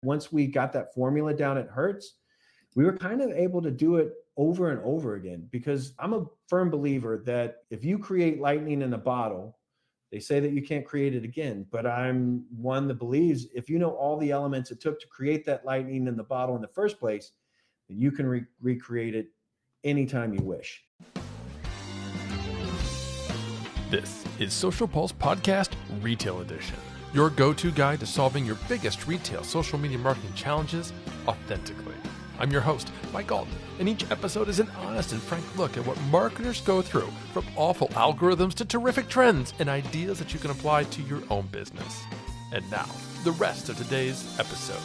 Once we got that formula down at Hertz, we were kind of able to do it over and over again, because I'm a firm believer that if you create lightning in a bottle, they say that you can't create it again. But I'm one that believes if you know all the elements it took to create that lightning in the bottle in the first place, then you can recreate it anytime you wish. This is Social Pulse Podcast Retail Edition, your go-to guide to solving your biggest retail social media marketing challenges authentically. I'm your host, Mike Allton, and each episode is an honest and frank look at what marketers go through, from awful algorithms to terrific trends and ideas that you can apply to your own business. And now, the rest of today's episode.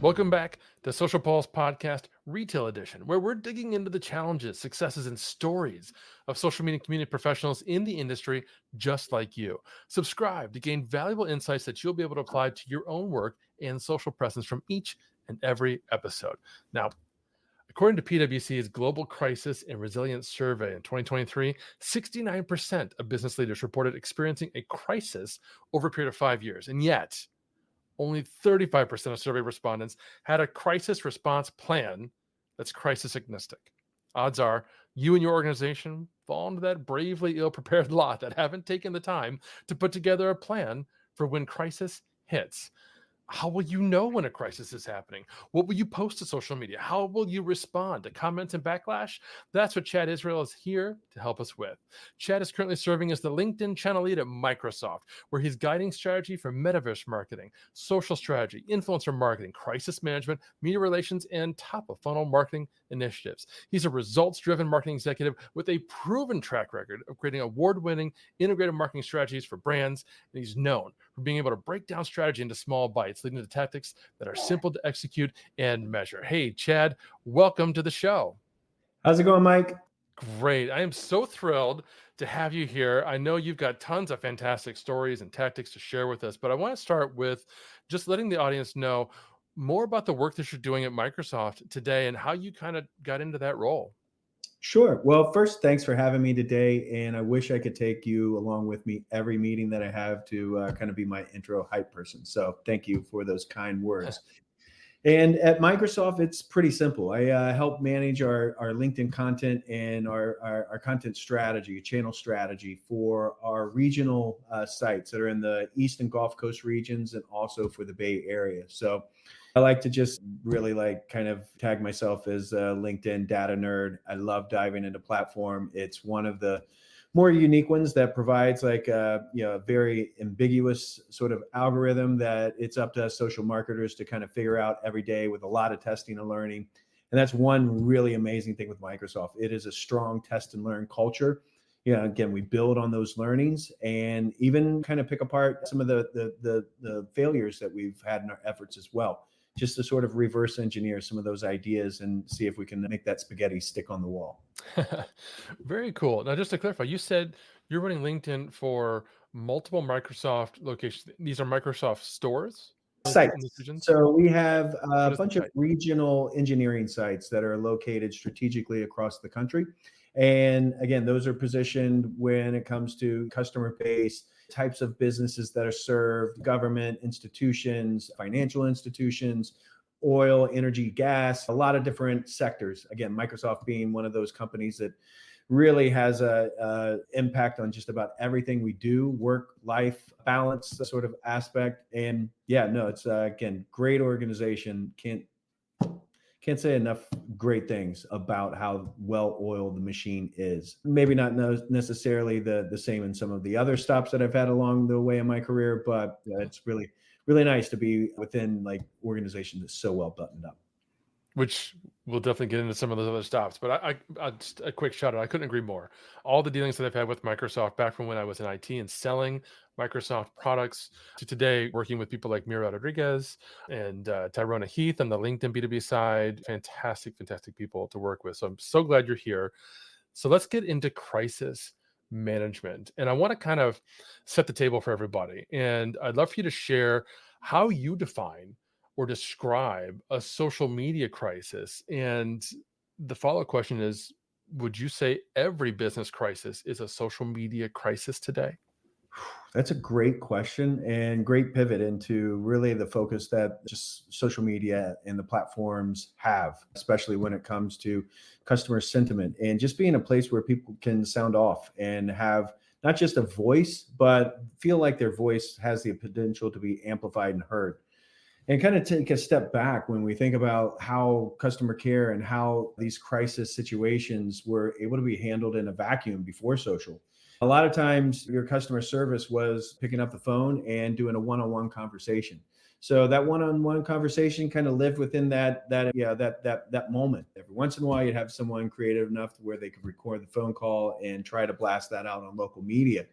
Welcome back to Social Pulse Podcast Retail Edition, where we're digging into the challenges, successes, and stories of social media community professionals in the industry just like you. Subscribe to gain valuable insights that you'll be able to apply to your own work and social presence from each and every episode. Now, according to PwC's Global Crisis and Resilience Survey in 2023, 69% of business leaders reported experiencing a crisis over a period of 5 years. And yet, only 35% of survey respondents had a crisis response plan that's crisis-agnostic. Odds are you and your organization fall into that bravely ill-prepared lot that haven't taken the time to put together a plan for when crisis hits. How will you know when a crisis is happening? What will you post to social media? How will you respond to comments and backlash? That's what Chad Israel is here to help us with. Chad is currently serving as the LinkedIn channel lead at Microsoft, where he's guiding strategy for metaverse marketing, social strategy, influencer marketing, crisis management, media relations, and top-of-funnel marketing initiatives. He's a results-driven marketing executive with a proven track record of creating award-winning integrated marketing strategies for brands, and he's known for being able to break down strategy into small bites, leading to tactics that are simple to execute and measure. Hey, Chad, welcome to the show. How's it going, Mike? Great. I am so thrilled to have you here. I know you've got tons of fantastic stories and tactics to share with us, but I want to start with just letting the audience know more about the work that you're doing at Microsoft today and how you kind of got into that role. Sure. Well, first, thanks for having me today. And I wish I could take you along with me every meeting that I have to kind of be my intro hype person. So thank you for those kind words. And at Microsoft, it's pretty simple. I help manage our LinkedIn content and our content strategy, channel strategy for our regional sites that are in the East and Gulf Coast regions and also for the Bay Area. So I like to just really kind of tag myself as a LinkedIn data nerd. I love diving into platform. It's one of the more unique ones that provides a very ambiguous sort of algorithm that it's up to us social marketers to kind of figure out every day with a lot of testing and learning. And that's one really amazing thing with Microsoft. It is a strong test and learn culture. Again, we build on those learnings and even kind of pick apart some of the failures that we've had in our efforts as well, just to sort of reverse engineer some of those ideas and see if we can make that spaghetti stick on the wall. Very cool. Now, just to clarify, you said you're running LinkedIn for multiple Microsoft locations. These are Microsoft stores? Sites. So we have a bunch of site? regional engineering sites that are located strategically across the country. And again, those are positioned when it comes to customer base, types of businesses that are served, government institutions, financial institutions, oil, energy, gas, a lot of different sectors. Again, Microsoft being one of those companies that really has a impact on just about everything we do, work, life, balance sort of aspect. And yeah, no, it's again, great organization. Can't say enough great things about how well-oiled the machine is. Maybe not necessarily the same in some of the other stops that I've had along the way in my career, but it's really, really nice to be within organization that's so well buttoned up. Which we'll definitely get into some of those other stops, but I just a quick shout out. I couldn't agree more. All the dealings that I've had with Microsoft back from when I was in IT and selling Microsoft products to today, working with people like Mira Rodriguez and Tyrona Heath on the LinkedIn B2B side. Fantastic, fantastic people to work with. So I'm so glad you're here. So let's get into crisis management. And I want to kind of set the table for everybody. And I'd love for you to share how you define or describe a social media crisis. And the follow-up question is, would you say every business crisis is a social media crisis today? That's a great question and great pivot into really the focus that just social media and the platforms have, especially when it comes to customer sentiment and just being a place where people can sound off and have not just a voice, but feel like their voice has the potential to be amplified and heard. And kind of take a step back when we think about how customer care and how these crisis situations were able to be handled in a vacuum before social. A lot of times your customer service was picking up the phone and doing a one-on-one conversation. So that one-on-one conversation kind of lived within that moment. Every once in a while you'd have someone creative enough to where they could record the phone call and try to blast that out on local media.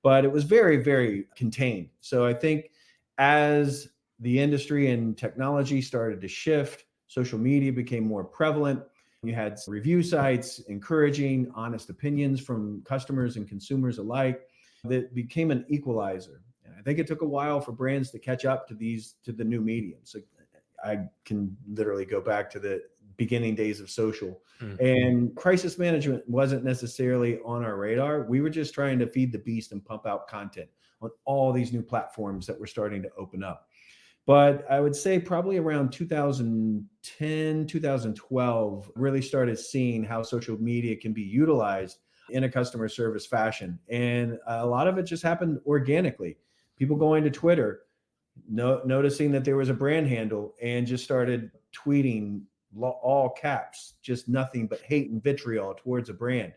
But it was very, very contained. So I think as the industry and technology started to shift, social media became more prevalent. You had review sites encouraging honest opinions from customers and consumers alike that became an equalizer. And I think it took a while for brands to catch up to the new mediums. So I can literally go back to the beginning days of social. And crisis management wasn't necessarily on our radar. We were just trying to feed the beast and pump out content on all these new platforms that were starting to open up. But I would say probably around 2010, 2012, really started seeing how social media can be utilized in a customer service fashion. And a lot of it just happened organically. People going to Twitter, noticing that there was a brand handle and just started tweeting all caps, just nothing but hate and vitriol towards a brand.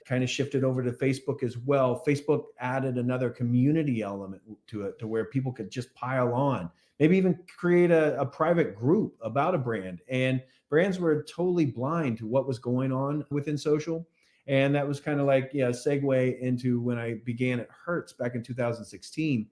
Kind of shifted over to Facebook as well. Facebook added another community element to it to where people could just pile on, maybe even create a private group about a brand. And brands were totally blind to what was going on within social. And that was kind of like, yeah, a segue into when I began at Hertz back in 2016.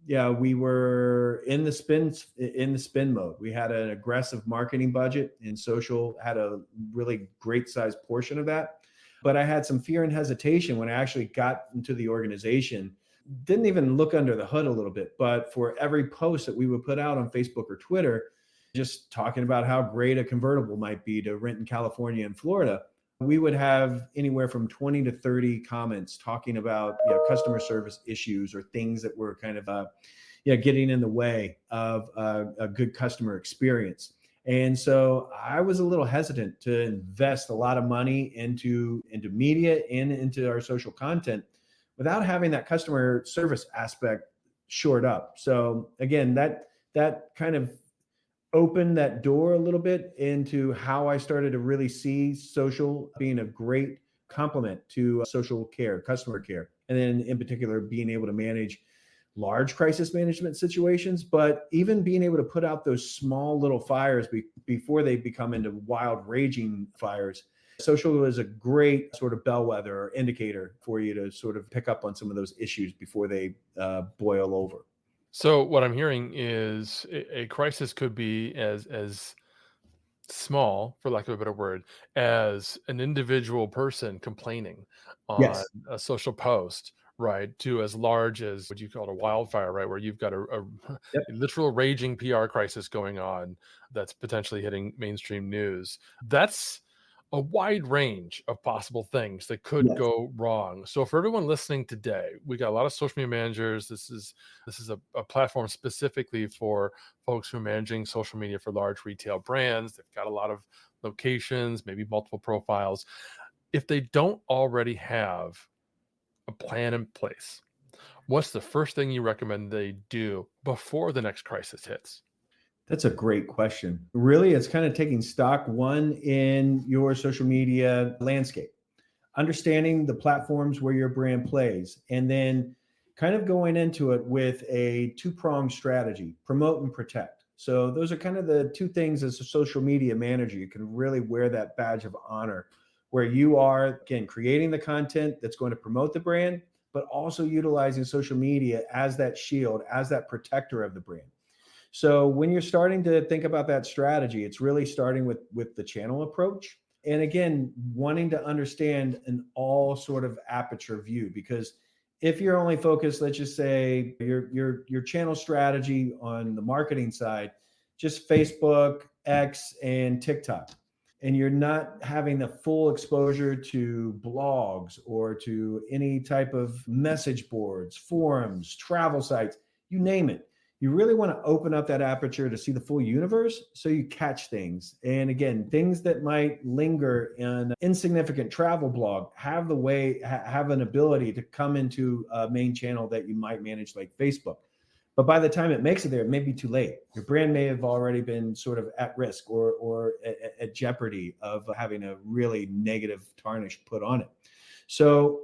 Yeah, we were in the spin mode. We had an aggressive marketing budget, and social had a really great sized portion of that. But I had some fear and hesitation when I actually got into the organization. Didn't even look under the hood a little bit, but for every post that we would put out on Facebook or Twitter, just talking about how great a convertible might be to rent in California and Florida, we would have anywhere from 20 to 30 comments talking about customer service issues or things that were kind of getting in the way of a good customer experience. And so I was a little hesitant to invest a lot of money into media and into our social content without having that customer service aspect shored up. So again, that kind of opened that door a little bit into how I started to really see social being a great complement to social care, customer care, and then in particular being able to manage large crisis management situations, but even being able to put out those small little fires before they become into wild raging fires. Social is a great sort of bellwether or indicator for you to sort of pick up on some of those issues before they boil over. So what I'm hearing is a crisis could be as small, for lack of a better word, as an individual person complaining on Yes. a social post, right? To as large as what you call a wildfire, right? Where you've got a Yep. literal raging PR crisis going on that's potentially hitting mainstream news. That's a wide range of possible things that could Yes. go wrong. So for everyone listening today, we got a lot of social media managers. This is a platform specifically for folks who are managing social media for large retail brands. They've got a lot of locations, maybe multiple profiles. If they don't already have a plan in place, what's the first thing you recommend they do before the next crisis hits? That's a great question. Really, it's kind of taking stock one in your social media landscape, understanding the platforms where your brand plays, and then kind of going into it with a two-pronged strategy: promote and protect. So those are kind of the two things as a social media manager. You can really wear that badge of honor where you are, again, creating the content that's going to promote the brand, but also utilizing social media as that shield, as that protector of the brand. So when you're starting to think about that strategy, it's really starting with the channel approach. And again, wanting to understand an all sort of aperture view, because if you're only focused, let's just say your channel strategy on the marketing side, just Facebook, X, and TikTok. and you're not having the full exposure to blogs or to any type of message boards, forums, travel sites, you name it. You really want to open up that aperture to see the full universe so you catch things. And again, things that might linger in an insignificant travel blog have an ability to come into a main channel that you might manage like Facebook. But by the time it makes it there, it may be too late. Your brand may have already been sort of at risk or at jeopardy of having a really negative tarnish put on it. So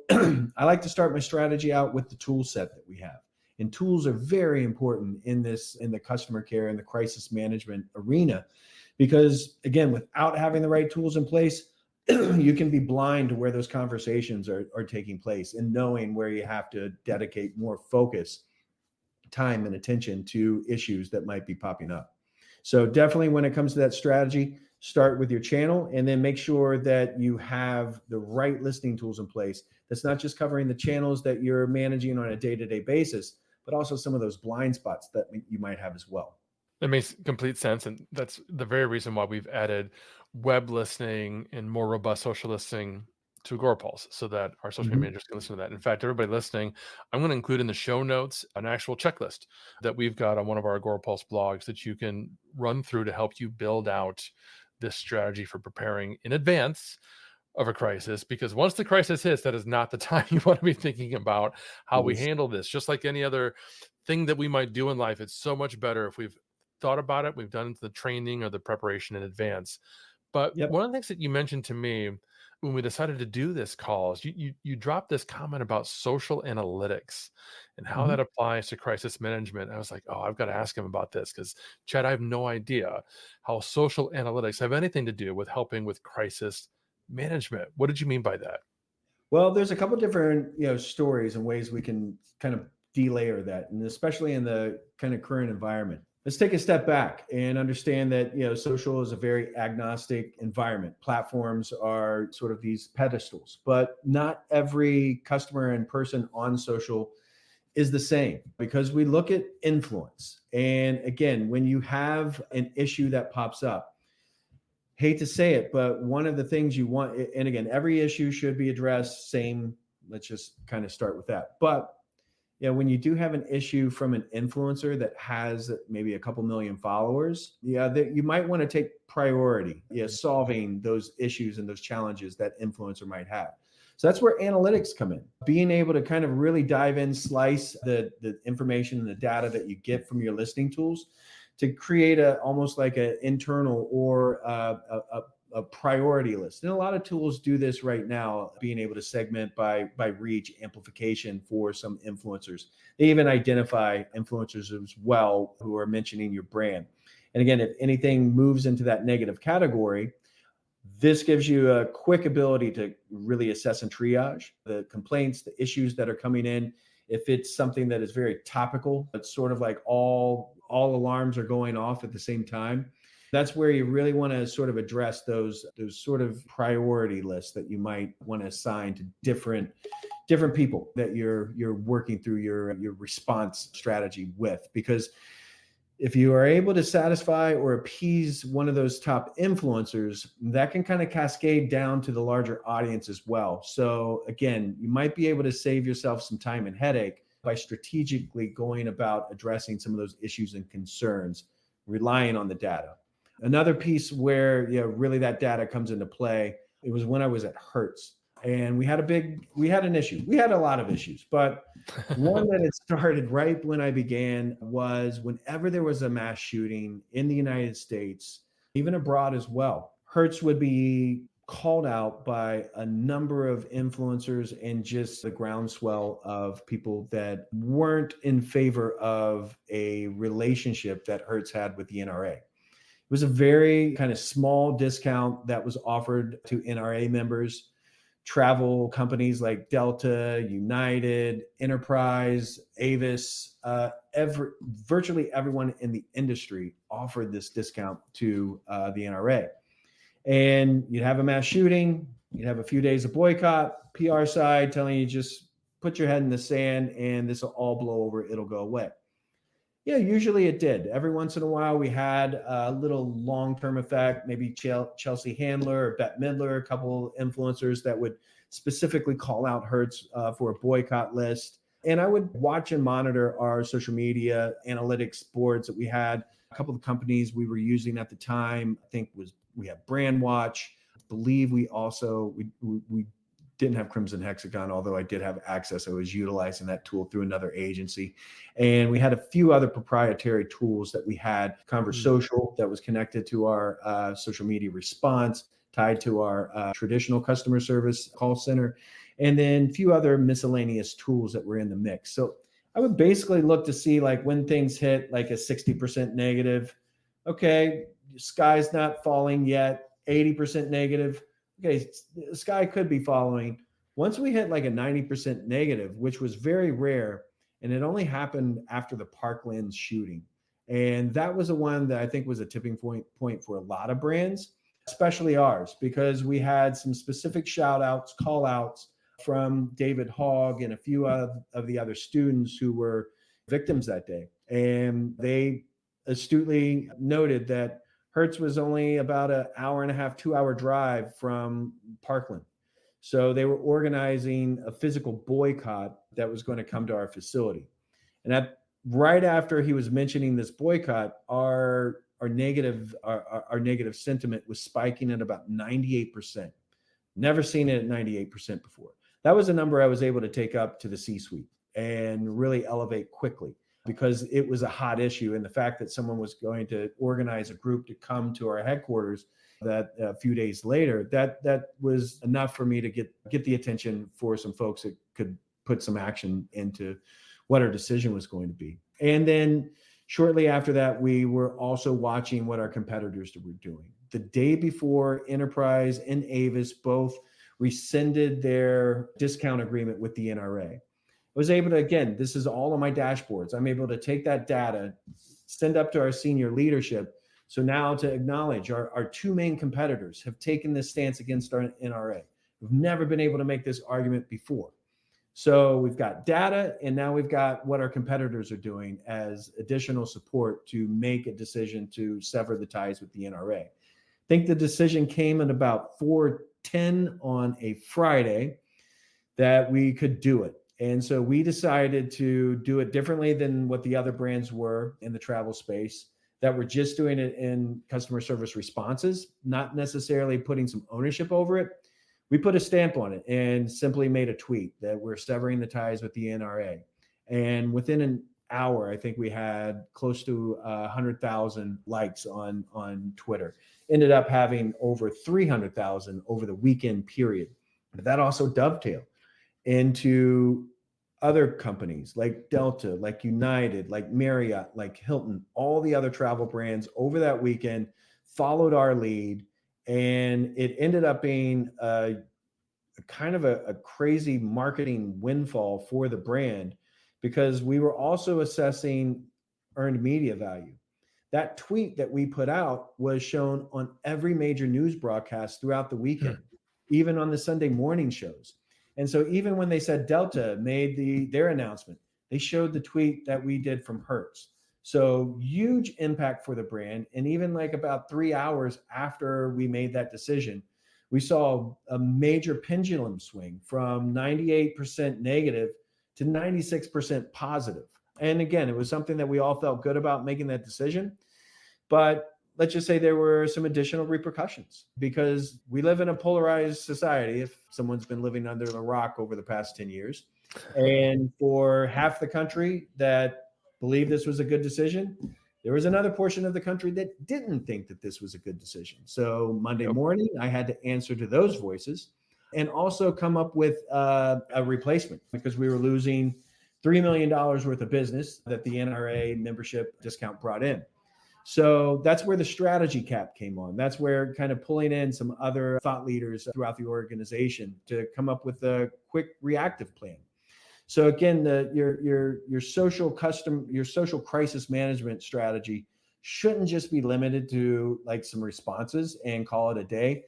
I like to start my strategy out with the tool set that we have. And tools are very important in the customer care and the crisis management arena, because again, without having the right tools in place, you can be blind to where those conversations are taking place and knowing where you have to dedicate more focus, time, and attention to issues that might be popping up. So definitely when it comes to that strategy, start with your channel and then make sure that you have the right listening tools in place. That's not just covering the channels that you're managing on a day-to-day basis, but also some of those blind spots that you might have as well. That makes complete sense. And that's the very reason why we've added web listening and more robust social listening to AgoraPulse so that our social media Mhm. managers can listen to that. In fact, everybody listening, I'm going to include in the show notes an actual checklist that we've got on one of our AgoraPulse blogs that you can run through to help you build out this strategy for preparing in advance of a crisis, because once the crisis hits, that is not the time you want to be thinking about how we Yes. handle this. Just like any other thing that we might do in life, it's so much better if we've thought about it, we've done the training or the preparation in advance. But Yep. one of the things that you mentioned to me when we decided to do this call is you dropped this comment about social analytics and how that Mhm. applies to crisis management. I was like, oh, I've got to ask him about this because Chad, I have no idea how social analytics have anything to do with helping with crisis management. What did you mean by that? Well, there's a couple different, stories and ways we can kind of delayer that, and especially in the kind of current environment. Let's take a step back and understand that, social is a very agnostic environment. Platforms are sort of these pedestals, but not every customer and person on social is the same, because we look at influence. And again, when you have an issue that pops up, hate to say it, but one of the things you want, and again, every issue should be addressed same. Let's just kind of start with that. But when you do have an issue from an influencer that has maybe a couple million followers, that you might want to take priority, solving those issues and those challenges that influencer might have. So that's where analytics come in. Being able to kind of really dive in, slice the information and the data that you get from your listening tools to create almost like an internal or a priority list. And a lot of tools do this right now, being able to segment by reach, amplification for some influencers. They even identify influencers as well who are mentioning your brand. And again, if anything moves into that negative category, this gives you a quick ability to really assess and triage the complaints, the issues that are coming in. If it's something that is very topical, it's sort of like all alarms are going off at the same time. That's where you really want to sort of address those sort of priority lists that you might want to assign to different people that you're working through your response strategy with. Because if you are able to satisfy or appease one of those top influencers, that can kind of cascade down to the larger audience as well. So again, you might be able to save yourself some time and headache by strategically going about addressing some of those issues and concerns, relying on the data. Another piece where really that data comes into play, it was when I was at Hertz, and we had an issue. We had a lot of issues, but one that had started right when I began was whenever there was a mass shooting in the United States, even abroad as well, Hertz would be called out by a number of influencers and just the groundswell of people that weren't in favor of a relationship that Hertz had with the NRA. It was a very kind of small discount that was offered to NRA members. Travel companies like Delta, United, Enterprise, Avis, virtually everyone in the industry offered this discount to the NRA. And you'd have a mass shooting, you'd have a few days of boycott, PR side telling you just put your head in the sand and this will all blow over, it'll go away. Yeah, usually it did. Every once in a while, we had a little long-term effect, maybe Chelsea Handler or Bette Midler, a couple influencers that would specifically call out Hertz for a boycott list. And I would watch and monitor our social media analytics boards that we had. A couple of companies we were using at the time, I think was we had Brandwatch. I believe we also we didn't have Crimson Hexagon, although I did have access. I was utilizing that tool through another agency. And we had a few other proprietary tools that we had. Conversocial that was connected to our social media response, tied to our traditional customer service call center, and then a few other miscellaneous tools that were in the mix. So I would basically look to see like when things hit like a 60% negative, okay, sky's not falling yet, 80% negative, okay, the sky could be following. Once we hit like a 90% negative, which was very rare, and it only happened after the Parkland shooting. And that was the one that I think was a tipping point for a lot of brands, especially ours, because we had some specific shout outs, call outs from David Hogg and a few of the other students who were victims that day. And they astutely noted that Hertz was only about an hour and a half, 2 hour drive from Parkland. So they were organizing a physical boycott that was going to come to our facility. And right after he was mentioning this boycott, our negative sentiment was spiking at about 98%. Never seen it at 98% before. That was a number I was able to take up to the C-suite and really elevate quickly, because it was a hot issue. And the fact that someone was going to organize a group to come to our headquarters that a few days later, that was enough for me to get the attention for some folks that could put some action into what our decision was going to be. And then shortly after that, we were also watching what our competitors were doing. The day before, Enterprise and Avis both rescinded their discount agreement with the NRA. I was able to, again, this is all on my dashboards. I'm able to take that data, send up to our senior leadership. So now to acknowledge our two main competitors have taken this stance against our NRA. We've never been able to make this argument before. So we've got data, and now we've got what our competitors are doing as additional support to make a decision to sever the ties with the NRA. I think the decision came at about 4:10 on a Friday that we could do it. And so we decided to do it differently than what the other brands were in the travel space, that were just doing it in customer service responses, not necessarily putting some ownership over it. We put a stamp on it and simply made a tweet that we're severing the ties with the NRA. And within an hour, I think we had close to 100,000 likes on Twitter. Ended up having over 300,000 over the weekend period. But that also dovetailed into other companies like Delta, like United, like Marriott, like Hilton, all the other travel brands over that weekend followed our lead. And it ended up being a kind of a crazy marketing windfall for the brand, because we were also assessing earned media value. That tweet that we put out was shown on every major news broadcast throughout the weekend, even on the Sunday morning shows. And so even when they said Delta made their announcement, they showed the tweet that we did from Hertz. So huge impact for the brand. And even like about 3 hours after we made that decision, we saw a major pendulum swing from 98% negative to 96% positive. And again, it was something that we all felt good about making that decision. But let's just say there were some additional repercussions, because we live in a polarized society, if someone's been living under a rock over the past 10 years. And for half the country that believed this was a good decision, there was another portion of the country that didn't think that this was a good decision. So Monday morning, I had to answer to those voices and also come up with a replacement, because we were losing $3 million worth of business that the NRA membership discount brought in. So that's where the strategy cap came on. That's where kind of pulling in some other thought leaders throughout the organization to come up with a quick reactive plan. So again, your social crisis management strategy shouldn't just be limited to like some responses and call it a day.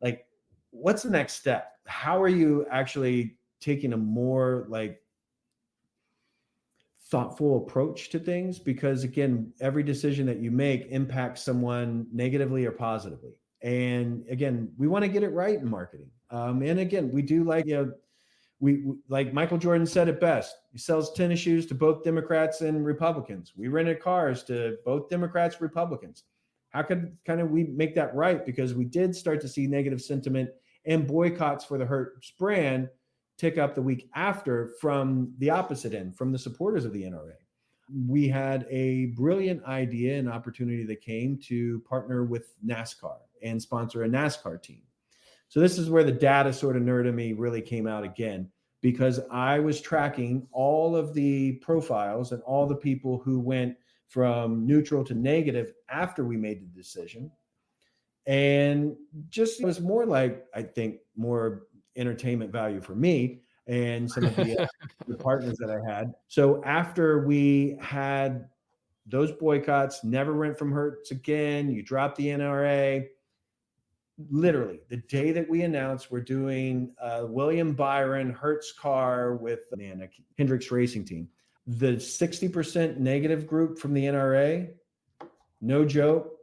Like, what's the next step? How are you actually taking a more like thoughtful approach to things, because again, every decision that you make impacts someone negatively or positively. And again, we want to get it right in marketing. And again, we do like, we like Michael Jordan said it best. He sells tennis shoes to both Democrats and Republicans. We rented cars to both Democrats, Republicans. How could kind of we make that right? Because we did start to see negative sentiment and boycotts for the Hertz brand tick up the week after from the opposite end, from the supporters of the NRA. We had a brilliant idea and opportunity that came to partner with NASCAR and sponsor a NASCAR team. So this is where the data sort of nerd in me really came out again, because I was tracking all of the profiles and all the people who went from neutral to negative after we made the decision. And just it was more like, I think, more entertainment value for me and some of the partners that I had. So after we had those boycotts, never rent from Hertz again, you drop the NRA, literally the day that we announced we're doing William Byron Hertz car with Hendricks Racing Team, the 60% negative group from the NRA, no joke,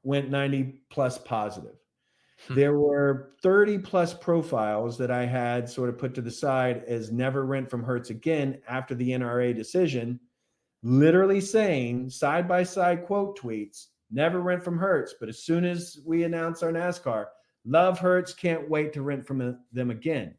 went 90 plus positive. There were 30 plus profiles that I had sort of put to the side as never rent from Hertz again after the NRA decision, literally saying side by side quote tweets, never rent from Hertz, but as soon as we announce our NASCAR, love Hertz, can't wait to rent from them again.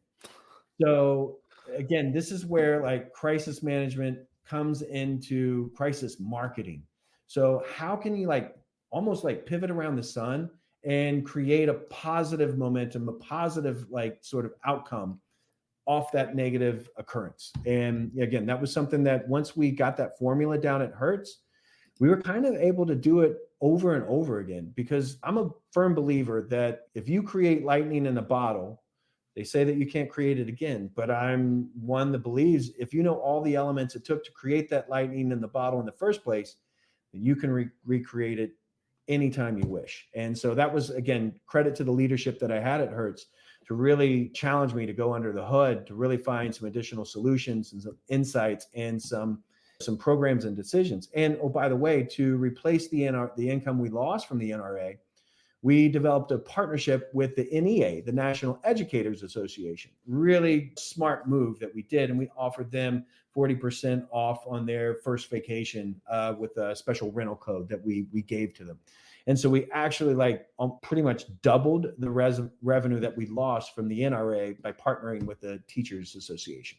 So again, this is where like crisis management comes into crisis marketing. So how can you like almost like pivot around the sun and create a positive momentum, a positive like sort of outcome off that negative occurrence? And again, that was something that once we got that formula down at Hertz, we were kind of able to do it over and over again, because I'm a firm believer that if you create lightning in a bottle, they say that you can't create it again. But I'm one that believes if you know all the elements it took to create that lightning in the bottle in the first place, then you can recreate it anytime you wish. And so that was, again, credit to the leadership that I had at Hertz to really challenge me to go under the hood, to really find some additional solutions and some insights and some programs and decisions. And oh, by the way, to replace the income we lost from the NRA, we developed a partnership with the NEA, the National Educators Association. Really smart move that we did. And we offered them 40% off on their first vacation with a special rental code that we gave to them. And so we actually like pretty much doubled the revenue that we lost from the NRA by partnering with the Teachers Association.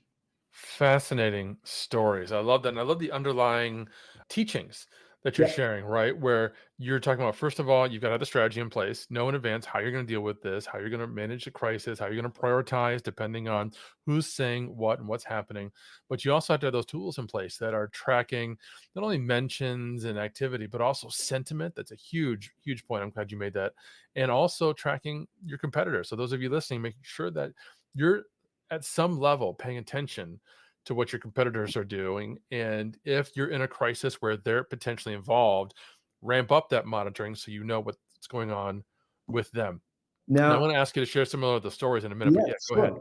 Fascinating stories. I love that. And I love the underlying teachings that you're sharing, right? Where you're talking about, first of all, you've got to have the strategy in place, know in advance how you're going to deal with this, how you're going to manage the crisis, how you're going to prioritize depending on who's saying what and what's happening. But you also have to have those tools in place that are tracking not only mentions and activity, but also sentiment. That's a huge, huge point. I'm glad you made that. And also tracking your competitors. So those of you listening, making sure that you're at some level paying attention to what your competitors are doing. And if you're in a crisis where they're potentially involved, ramp up that monitoring so you know what's going on with them. Now I want to ask you to share some of the stories in a minute, but go ahead.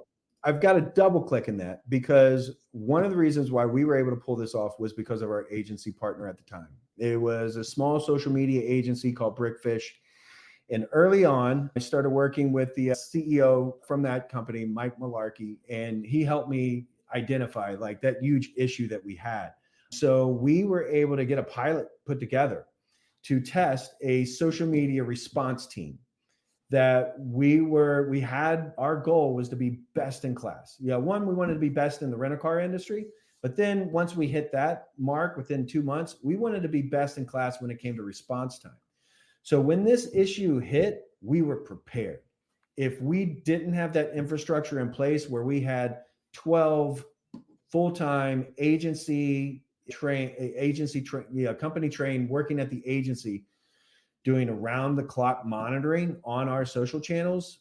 I've got to double click in that, because one of the reasons why we were able to pull this off was because of our agency partner at the time. It was a small social media agency called Brickfish. And early on, I started working with the CEO from that company, Mike Allton, and he helped me identify like that huge issue that we had. So we were able to get a pilot put together to test a social media response team that we had. Our goal was to be best in class. Yeah, one, we wanted to be best in the rental car industry, but then once we hit that mark within 2 months, we wanted to be best in class when it came to response time. So when this issue hit, we were prepared. If we didn't have that infrastructure in place where we had 12 full-time company trained working at the agency doing around the clock monitoring on our social channels,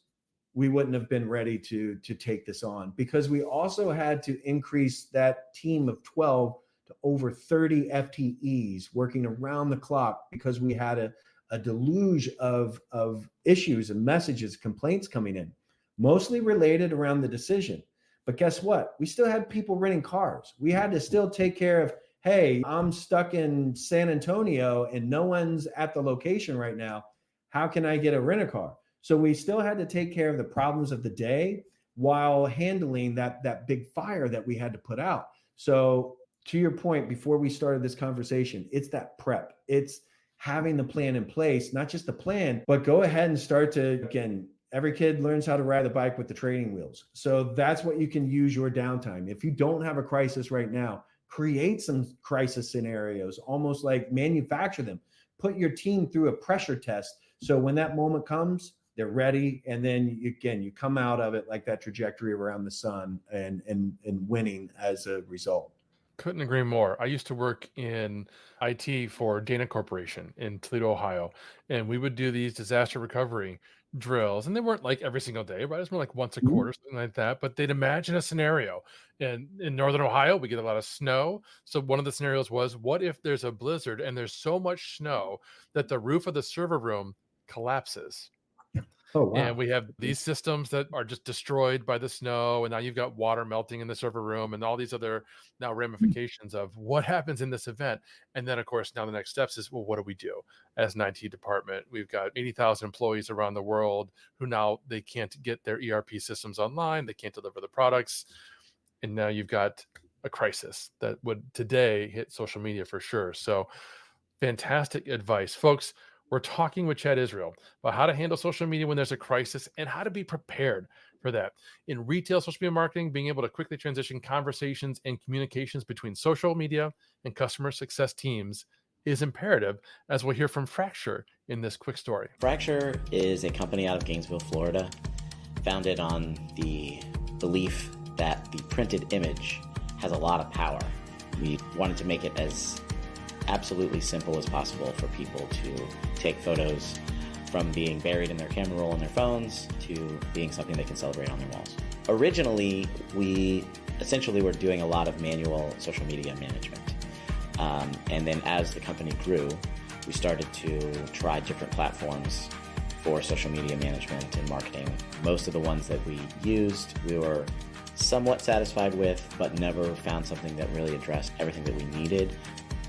we wouldn't have been ready to take this on, because we also had to increase that team of 12 to over 30 FTEs working around the clock, because we had a deluge of issues and messages, complaints coming in, mostly related around the decision. But guess what? We still had people renting cars. We had to still take care of hey, I'm stuck in San Antonio and no one's at the location right now. How can I get a rent-a-car? So we still had to take care of the problems of the day while handling that big fire that we had to put out. So to your point, before we started this conversation, it's that prep. It's having the plan in place, not just the plan, but go ahead and start to, again, every kid learns how to ride a bike with the training wheels. So that's what you can use your downtime. If you don't have a crisis right now, create some crisis scenarios, almost like manufacture them. Put your team through a pressure test. So when that moment comes, they're ready. And then again, you come out of it like that trajectory around the sun and winning as a result. Couldn't agree more. I used to work in IT for Dana Corporation in Toledo, Ohio, and we would do these disaster recovery drills. And they weren't like every single day, right? It was more like once a quarter, something like that. But they'd imagine a scenario. And in Northern Ohio, we get a lot of snow. So one of the scenarios was, what if there's a blizzard and there's so much snow that the roof of the server room collapses? Oh, And wow. we have these systems that are just destroyed by the snow. And now you've got water melting in the server room and all these other now ramifications of what happens in this event. And then, of course, now the next steps is, well, what do we do as an IT department? We've got 80,000 employees around the world who now they can't get their ERP systems online. They can't deliver the products. And now you've got a crisis that would today hit social media for sure. So fantastic advice. Folks, we're talking with Chad Israel about how to handle social media when there's a crisis and how to be prepared for that. In retail social media marketing, being able to quickly transition conversations and communications between social media and customer success teams is imperative, as we'll hear from Fracture in this quick story. Fracture is a company out of Gainesville, Florida, founded on the belief that the printed image has a lot of power. We wanted to make it as absolutely simple as possible for people to take photos, from being buried in their camera roll on their phones to being something they can celebrate on their walls. Originally, we essentially were doing a lot of manual social media management. And then as the company grew, we started to try different platforms for social media management and marketing. Most of the ones that we used, we were somewhat satisfied with, but never found something that really addressed everything that we needed.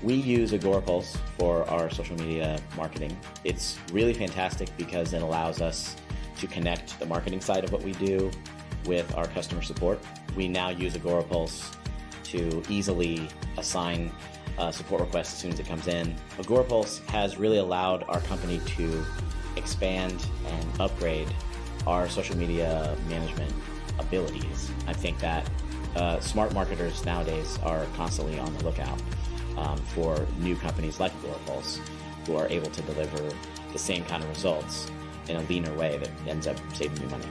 We use Agorapulse for our social media marketing. It's really fantastic because it allows us to connect the marketing side of what we do with our customer support. We now use Agorapulse to easily assign support requests as soon as it comes in. Agorapulse has really allowed our company to expand and upgrade our social media management abilities. I think that smart marketers nowadays are constantly on the lookout for new companies like Agorapulse who are able to deliver the same kind of results in a leaner way that ends up saving you money.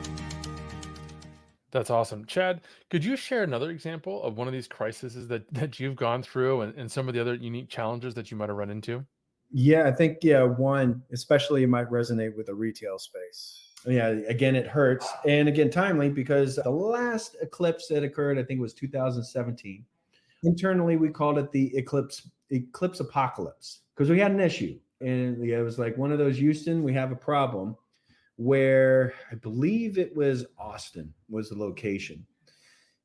That's awesome. Chad, could you share another example of one of these crises that you've gone through and some of the other unique challenges that you might have run into? Yeah, I think, yeah, one, especially it might resonate with the retail space. Yeah, again, it hurts. And again, timely because the last eclipse that occurred, I think it was 2017. Internally, we called it the eclipse apocalypse because we had an issue. And yeah, it was like one of those, Houston, we have a problem, where I believe it was Austin was the location.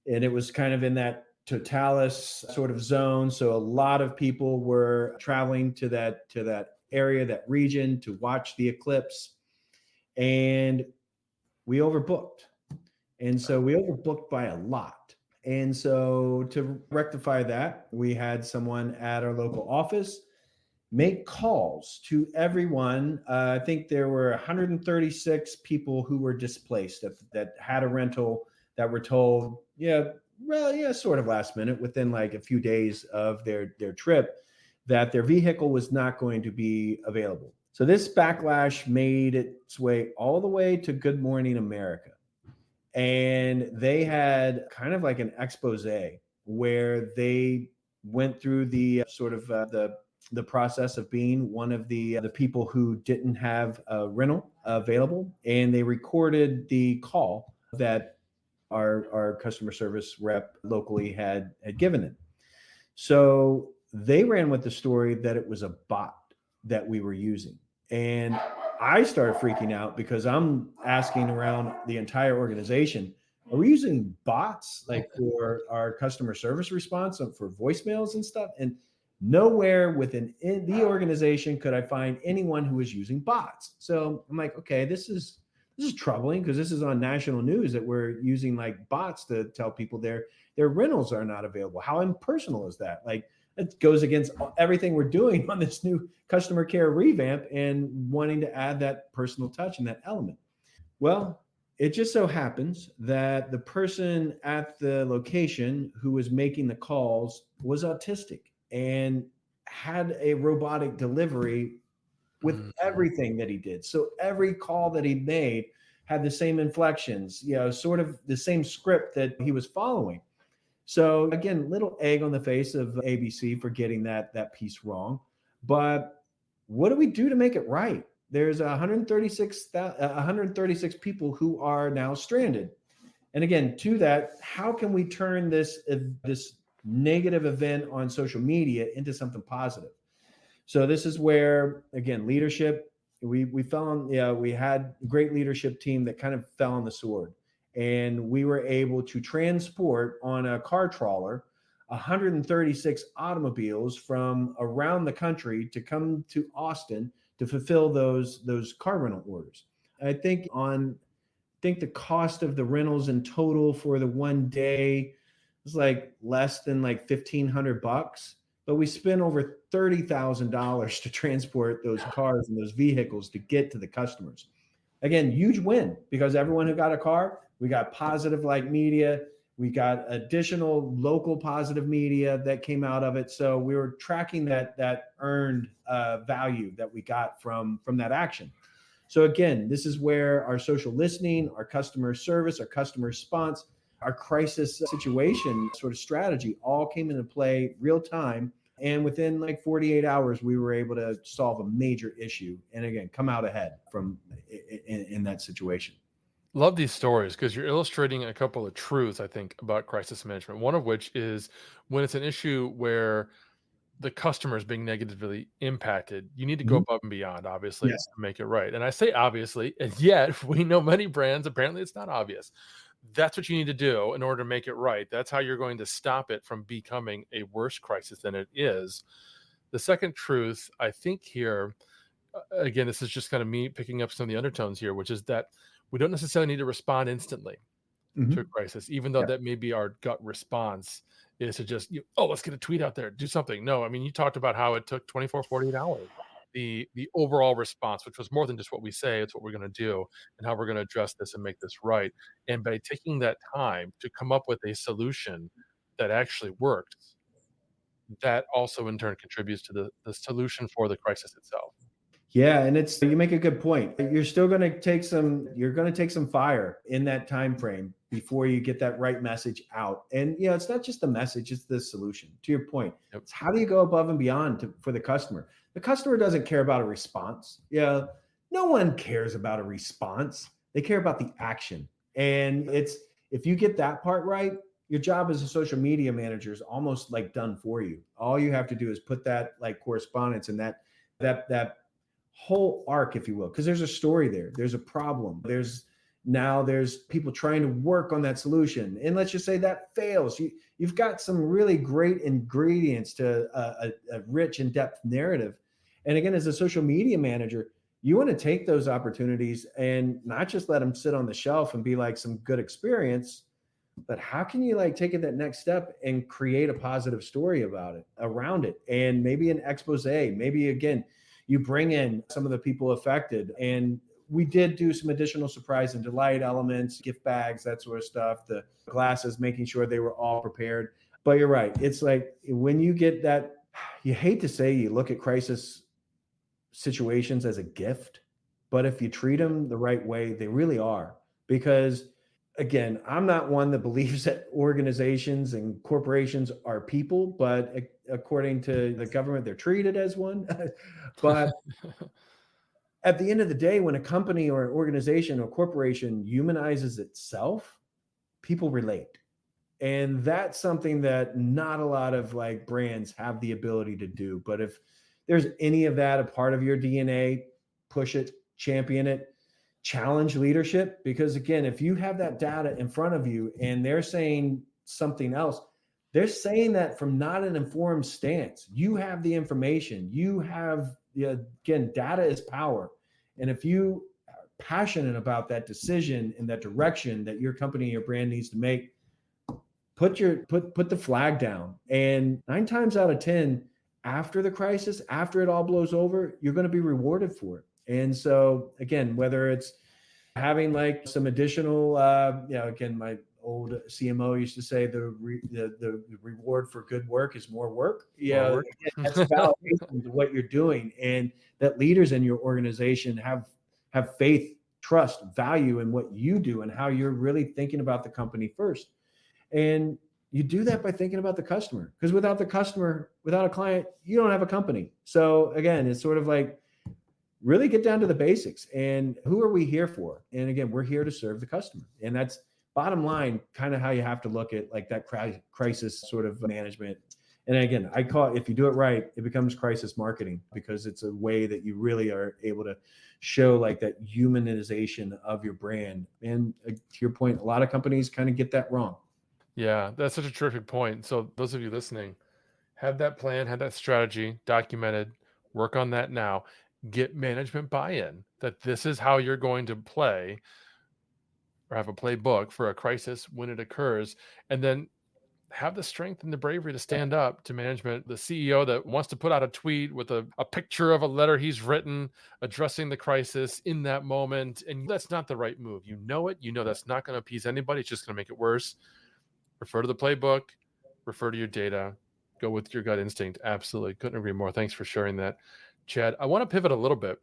And it was kind of in that totalis sort of zone. So a lot of people were traveling to that area, that region, to watch the eclipse. And we overbooked. And so we overbooked by a lot. And so to rectify that, we had someone at our local office make calls to everyone. I think there were 136 people who were displaced that had a rental, that were told, yeah, well, yeah, sort of last minute, within like a few days of their trip, that their vehicle was not going to be available. So this backlash made its way all the way to Good Morning America. And they had kind of like an expose where they went through the sort of the process of being one of the people who didn't have a rental available, and they recorded the call that our customer service rep locally had given them. So they ran with the story that it was a bot that we were using, and I started freaking out because I'm asking around the entire organization, are we using bots like for our customer service response and for voicemails and stuff? And Nowhere within the organization could I find anyone who was using bots. So I'm like, okay, this is troubling because this is on national news that we're using like bots to tell people their rentals are not available. How impersonal is that? Like, it goes against everything we're doing on this new customer care revamp and wanting to add that personal touch and that element. Well, it just so happens that the person at the location who was making the calls was autistic and had a robotic delivery with Mhm. everything that he did. So every call that he made had the same inflections, sort of the same script that he was following. So again, little egg on the face of ABC for getting that piece wrong. But what do we do to make it right? There's 136 people who are now stranded. And again, to that, how can we turn this negative event on social media into something positive? So this is where, again, leadership. We fell on. Yeah, we had a great leadership team that kind of fell on the sword, and we were able to transport on a car trawler 136 automobiles from around the country to come to Austin to fulfill those car rental orders. I think the cost of the rentals in total for the one day was like less than like $1,500, but we spent over $30,000 to transport those cars and those vehicles to get to the customers. Again, huge win because everyone who got a car, we got positive like media, we got additional local positive media that came out of it. So we were tracking that earned value that we got from that action. So again, this is where our social listening, our customer service, our customer response, our crisis situation sort of strategy all came into play real time. And within like 48 hours, we were able to solve a major issue and again, come out ahead from in that situation. Love these stories because you're illustrating a couple of truths, I think, about crisis management. One of which is when it's an issue where the customer is being negatively impacted, you need to go Mhm. above and beyond, obviously, to Yes. make it right. And I say obviously, and yet we know many brands, apparently it's not obvious. That's what you need to do in order to make it right. That's how you're going to stop it from becoming a worse crisis than it is. The second truth, I think, here, again, this is just kind of me picking up some of the undertones here, which is that we don't necessarily need to respond instantly to a Mhm. crisis, even though Yeah. that may be our gut response is to just, oh, let's get a tweet out there, do something. No, I mean, you talked about how it took 24, 48 hours. The overall response, which was more than just what we say, it's what we're going to do and how we're going to address this and make this right. And by taking that time to come up with a solution that actually works, that also in turn contributes to the solution for the crisis itself. Yeah, and it's you make a good point. You're going to take some fire in that time frame before you get that right message out. And it's not just the message, it's the solution. To your point, Yep. it's how do you go above and beyond for the customer? The customer doesn't care about a response. Yeah, no one cares about a response. They care about the action. And it's if you get that part right, your job as a social media manager is almost like done for you. All you have to do is put that like correspondence and that whole arc, if you will, because there's a story there. There's a problem. There's people trying to work on that solution, and let's just say that fails. You've got some really great ingredients to a rich in-depth narrative. And again, as a social media manager, you want to take those opportunities and not just let them sit on the shelf and be like some good experience, but how can you like take it that next step and create a positive story about it around it, and maybe an expose, maybe again you bring in some of the people affected, and we did do some additional surprise and delight elements, gift bags, that sort of stuff, the glasses, making sure they were all prepared. But you're right, it's like when you get that, you hate to say you look at crisis situations as a gift, but if you treat them the right way, they really are. Because again, I'm not one that believes that organizations and corporations are people, but according to the government, they're treated as one. But at the end of the day, when a company or an organization or corporation humanizes itself, people relate. And that's something that not a lot of like brands have the ability to do. But if there's any of that a part of your DNA, push it, champion it, challenge leadership. Because again, if you have that data in front of you and they're saying something else, they're saying that from not an informed stance. You have the information. You have, again, data is power. And if you are passionate about that decision and that direction that your company, your brand needs to make, put the flag down. And 9 times out of 10, after the crisis, after it all blows over, you're going to be rewarded for it. And so again, whether it's having like some additional, again, my old CMO used to say the reward for good work is more work. Yeah, More work. that's validation to what you're doing, and that leaders in your organization have faith, trust, value in what you do and how you're really thinking about the company first. And you do that by thinking about the customer, because without the customer, without a client, you don't have a company. So again, it's sort of like really get down to the basics and who are we here for? And again, we're here to serve the customer. And that's bottom line, kind of how you have to look at like that crisis sort of management. And again, I call it, if you do it right, it becomes crisis marketing, because it's a way that you really are able to show like that humanization of your brand. And to your point, a lot of companies kind of get that wrong. Yeah, that's such a terrific point. So those of you listening, have that plan, have that strategy documented, work on that now, get management buy-in that this is how you're going to play or have a playbook for a crisis when it occurs, and then have the strength and the bravery to stand up to management, the CEO that wants to put out a tweet with a picture of a letter he's written addressing the crisis in that moment. And that's not the right move. You know it. You know that's not going to appease anybody. It's just going to make it worse. Refer to the playbook, refer to your data, go with your gut instinct. Absolutely. Couldn't agree more. Thanks for sharing that, Chad. I want to pivot a little bit.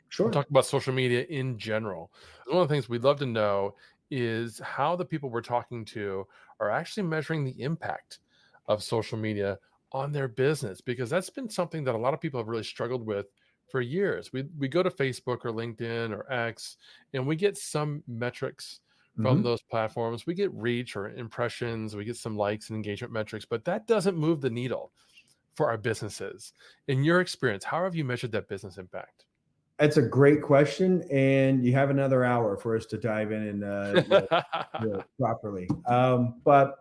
Sure. And talk about social media in general. One of the things we'd love to know is how the people we're talking to are actually measuring the impact of social media on their business, because that's been something that a lot of people have really struggled with for years. We go to Facebook or LinkedIn or X, and we get some metrics from those platforms. We get reach or impressions, we get some likes and engagement metrics, but that doesn't move the needle for our businesses. In your experience, how have you measured that business impact? That's a great question, and you have another hour for us to dive in and properly. But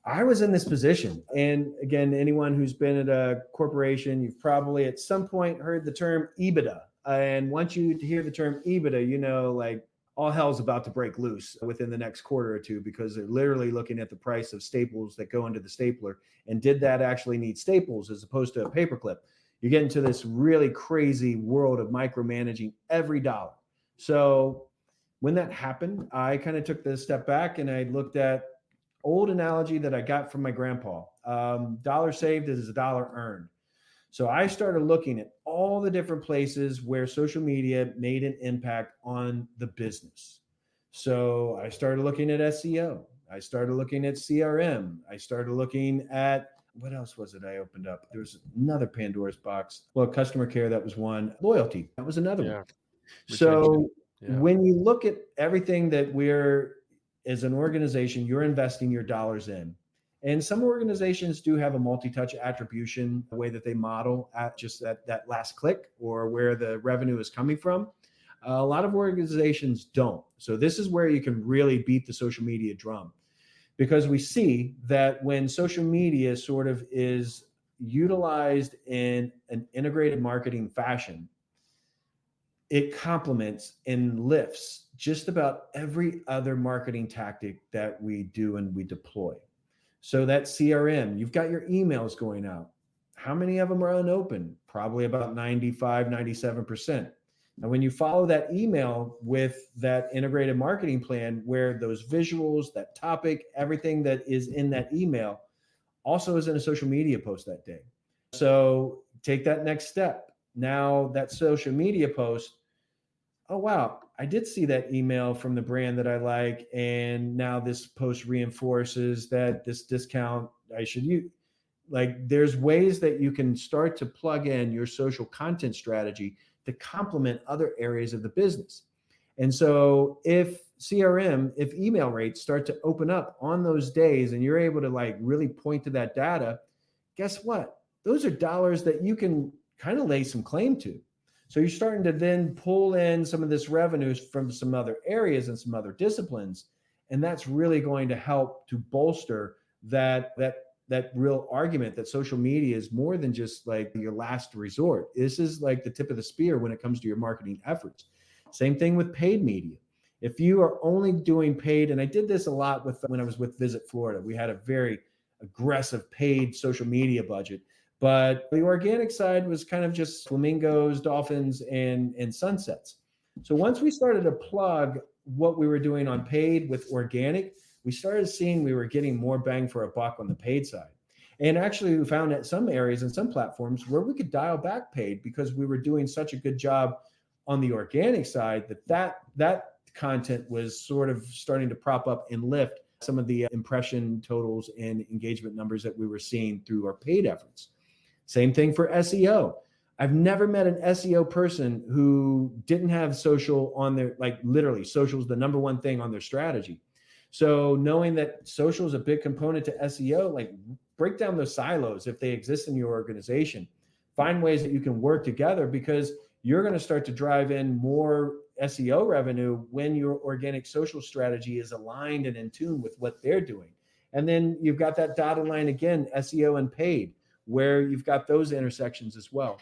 I was in this position, and again, anyone who's been at a corporation, you've probably at some point heard the term EBITDA. And once you hear the term EBITDA, you know, like all hell's about to break loose within the next quarter or two, because they're literally looking at the price of staples that go into the stapler, and did that actually need staples as opposed to a paperclip? You get into this really crazy world of micromanaging every dollar. So when that happened, I kind of took the step back and I looked at old analogy that I got from my grandpa. Dollar saved is a dollar earned. So I started looking at all the different places where social media made an impact on the business. So I started looking at SEO. I started looking at CRM. I started looking at, what else was it I opened up? There was another Pandora's box. Well, customer care, that was one. Loyalty, that was another one. So when you look at everything that we're, as an organization, you're investing your dollars in. And some organizations do have a multi-touch attribution, the way that they model at just that last click or where the revenue is coming from. A lot of organizations don't. So this is where you can really beat the social media drum, because we see that when social media sort of is utilized in an integrated marketing fashion, it complements and lifts just about every other marketing tactic that we do and we deploy. So that CRM, you've got your emails going out. How many of them are unopened? Probably about 95, 97%. Now, when you follow that email with that integrated marketing plan, where those visuals, that topic, everything that is in that email also is in a social media post that day. So take that next step. Now that social media post, oh, wow, I did see that email from the brand that I like. And now this post reinforces that this discount I should use. Like, there's ways that you can start to plug in your social content strategy to complement other areas of the business. And so if email rates start to open up on those days and you're able to like really point to that data, guess what? Those are dollars that you can kind of lay some claim to. So you're starting to then pull in some of this revenues from some other areas and some other disciplines. And that's really going to help to bolster that that real argument that social media is more than just like your last resort. This is like the tip of the spear when it comes to your marketing efforts. Same thing with paid media. If you are only doing paid, and I did this a lot when I was with Visit Florida, we had a very aggressive paid social media budget, but the organic side was kind of just flamingos, dolphins, and sunsets. So once we started to plug what we were doing on paid with organic, we started seeing we were getting more bang for a buck on the paid side. And actually we found that some areas and some platforms where we could dial back paid because we were doing such a good job on the organic side that content was sort of starting to prop up and lift some of the impression totals and engagement numbers that we were seeing through our paid efforts. Same thing for SEO. I've never met an SEO person who didn't have social on their, like literally social is the number one thing on their strategy. So knowing that social is a big component to SEO, like break down those silos if they exist in your organization. Find ways that you can work together because you're going to start to drive in more SEO revenue when your organic social strategy is aligned and in tune with what they're doing. And then you've got that dotted line again, SEO and paid, where you've got those intersections as well.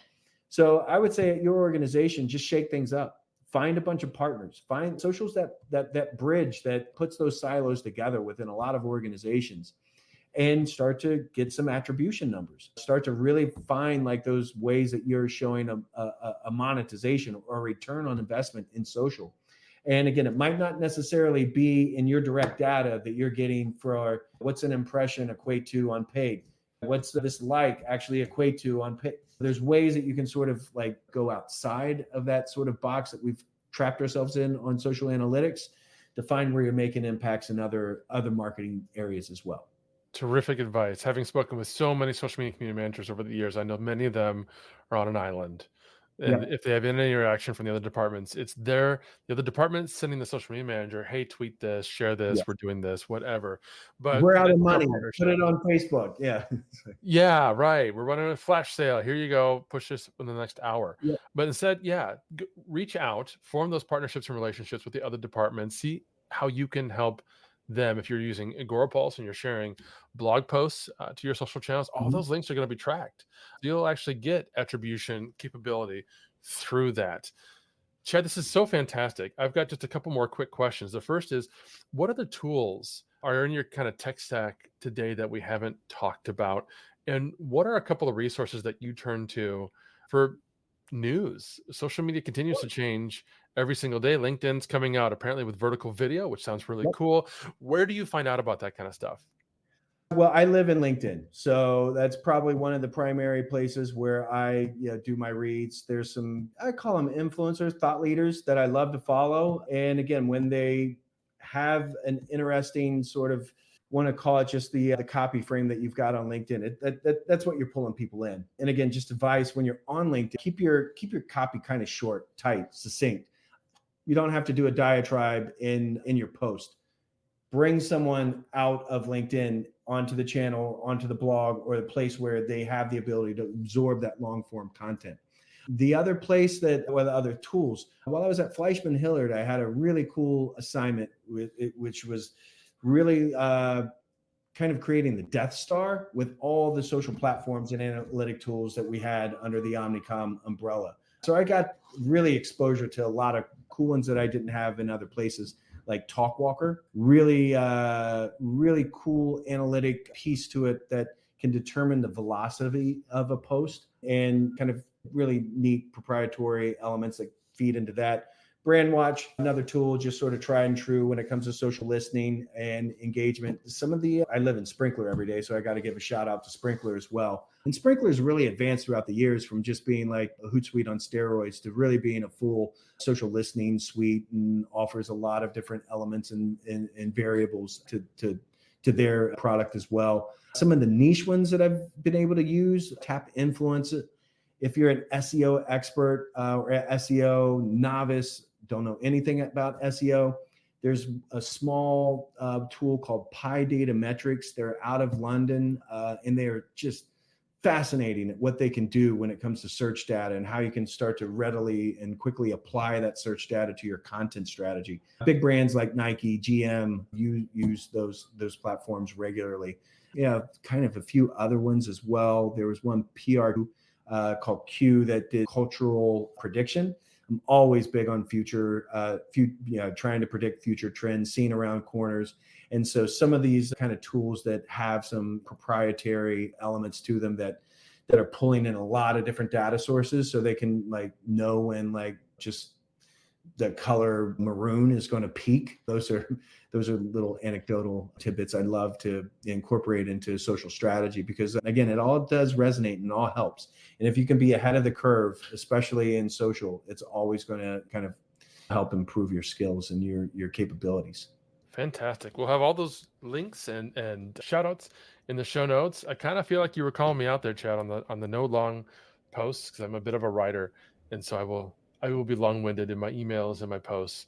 So I would say at your organization, just shake things up. Find a bunch of partners. Find socials that bridge, that puts those silos together within a lot of organizations, and start to get some attribution numbers. Start to really find like those ways that you're showing a monetization or a return on investment in social. And again, it might not necessarily be in your direct data that you're getting for what's an impression equate to on paid. What's this like actually equate to on paid? There's ways that you can sort of like go outside of that sort of box that we've trapped ourselves in on social analytics to find where you're making impacts in other marketing areas as well. Terrific advice. Having spoken with so many social media community managers over the years, I know many of them are on an island. And if they have any interaction from the other departments, it's the other department sending the social media manager, hey, tweet this, share this, we're doing this, whatever. But we're out of money. Put it on Facebook. Yeah. Yeah, right. We're running a flash sale. Here you go. Push this in the next hour. Yeah. But instead, reach out, form those partnerships and relationships with the other departments. See how you can help them. If you're using Agorapulse and you're sharing blog posts to your social channels, all those links are going to be tracked. You'll actually get attribution capability through that. Chad, this is so fantastic. I've got just a couple more quick questions. The first is, what other tools are in your kind of tech stack today that we haven't talked about? And what are a couple of resources that you turn to for news? Social media continues to change every single day. LinkedIn's coming out apparently with vertical video, which sounds really cool. Where do you find out about that kind of stuff? Well, I live in LinkedIn, so that's probably one of the primary places where I do my reads. There's some, I call them influencers, thought leaders that I love to follow. And again, when they have an interesting sort of, want to call it just the copy frame that you've got on LinkedIn, that's what you're pulling people in. And again, just advice when you're on LinkedIn, keep your copy kind of short, tight, succinct. You don't have to do a diatribe in your post. Bring someone out of LinkedIn onto the channel, onto the blog, or the place where they have the ability to absorb that long form content. The other place the other tools, while I was at Fleischman Hillard, I had a really cool assignment which was really kind of creating the Death Star with all the social platforms and analytic tools that we had under the Omnicom umbrella. So I got really exposure to a lot of cool ones that I didn't have in other places, like Talkwalker, really cool analytic piece to it that can determine the velocity of a post and kind of really neat proprietary elements that feed into that. Brandwatch, another tool, just sort of tried and true when it comes to social listening and engagement. I live in Sprinkler every day, so I got to give a shout out to Sprinkler as well. And Sprinkler's really advanced throughout the years from just being like a Hootsuite on steroids to really being a full social listening suite, and offers a lot of different elements and variables to their product as well. Some of the niche ones that I've been able to use, Tap Influence. If you're an SEO expert or SEO novice, don't know anything about SEO, there's a small tool called Pi Data Metrics. They're out of London, and they're just fascinating at what they can do when it comes to search data and how you can start to readily and quickly apply that search data to your content strategy. Big brands like Nike, GM use those platforms regularly. kind of a few other ones as well. There was one PR called Q that did cultural prediction. I'm always big on trying to predict future trends seen around corners. And so some of these kind of tools that have some proprietary elements to them that are pulling in a lot of different data sources, so they can know when just the color maroon is going to peak. Those are little anecdotal tidbits I love to incorporate into social strategy, because again, it all does resonate and all helps. And if you can be ahead of the curve, especially in social, it's always going to kind of help improve your skills and your capabilities. Fantastic. We'll have all those links and shout outs in the show notes. I kind of feel like you were calling me out there, Chad, on the no long posts, because I'm a bit of a writer. And so I will be long-winded in my emails and my posts.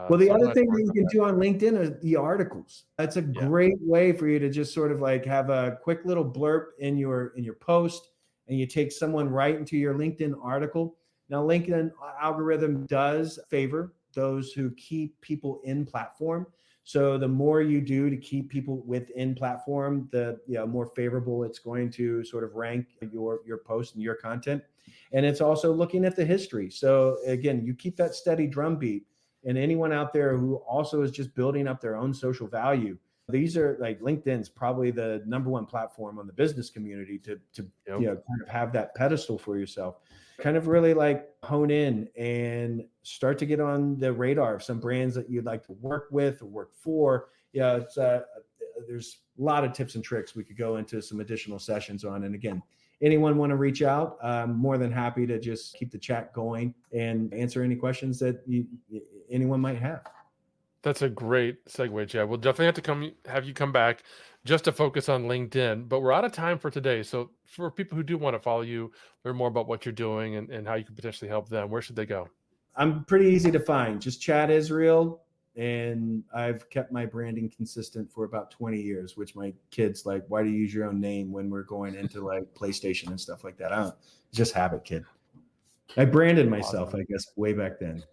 Well, the other thing that you can do on LinkedIn are the articles. That's a great way for you to just sort of have a quick little blurb in your post, and you take someone right into your LinkedIn article. Now, LinkedIn algorithm does favor those who keep people in platform. So the more you do to keep people within platform, the more favorable it's going to sort of rank your post and your content. And it's also looking at the history. So again, you keep that steady drumbeat. And anyone out there who also is just building up their own social value, these are LinkedIn's probably the number one platform on the business community to kind of have that pedestal for yourself. Kind of really hone in and start to get on the radar of some brands that you'd like to work with or work for. It's there's a lot of tips and tricks we could go into some additional sessions on. And again, anyone want to reach out, I'm more than happy to just keep the chat going and answer any questions that anyone might have. That's a great segue, Chad. We'll definitely have to have you come back just to focus on LinkedIn, but we're out of time for today. So for people who do want to follow you, learn more about what you're doing and how you can potentially help them, where should they go? I'm pretty easy to find. Just Chad Israel. And I've kept my branding consistent for about 20 years, which my kids why do you use your own name when we're going into PlayStation and stuff like that? I don't, just habit, kid. I branded myself, I guess, way back then.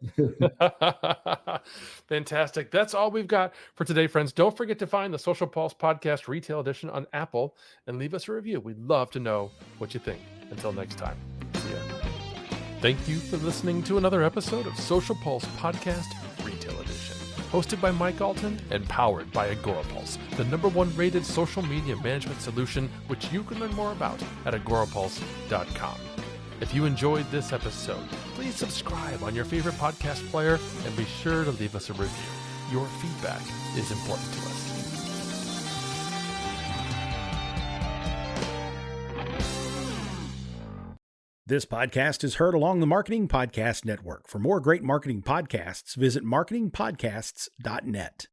Fantastic. That's all we've got for today, friends. Don't forget to find the Social Pulse Podcast Retail Edition on Apple and leave us a review. We'd love to know what you think. Until next time. See ya. Thank you for listening to another episode of Social Pulse Podcast Retail Edition, hosted by Mike Allton and powered by AgoraPulse, the #1 rated social media management solution, which you can learn more about at agorapulse.com. If you enjoyed this episode, please subscribe on your favorite podcast player and be sure to leave us a review. Your feedback is important to us. This podcast is heard along the Marketing Podcast Network. For more great marketing podcasts, visit marketingpodcasts.net.